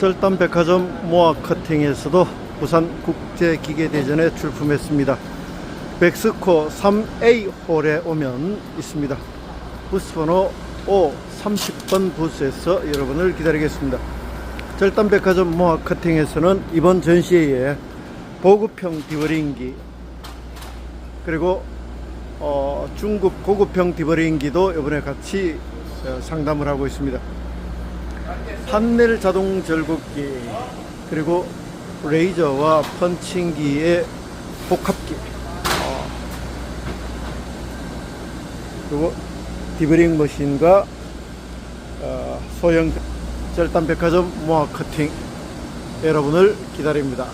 절단백화점 모아커팅에서도 부산국제기계대전에 출품했습니다. 백스코 3A 홀에 오면 있습니다. 부스번호 530번 부스에서 여러분을 기다리겠습니다. 절단백화점 모아커팅에서는 이번 전시회에 보급형 디버링기 그리고 중급 고급형 디버링기도 이번에 같이 상담을 하고 있습니다. 판넬 자동 절굽기 그리고 레이저와 펀칭기의 복합기 그리고 디버링 머신과 소형 절단백화점 모아커팅 여러분을 기다립니다.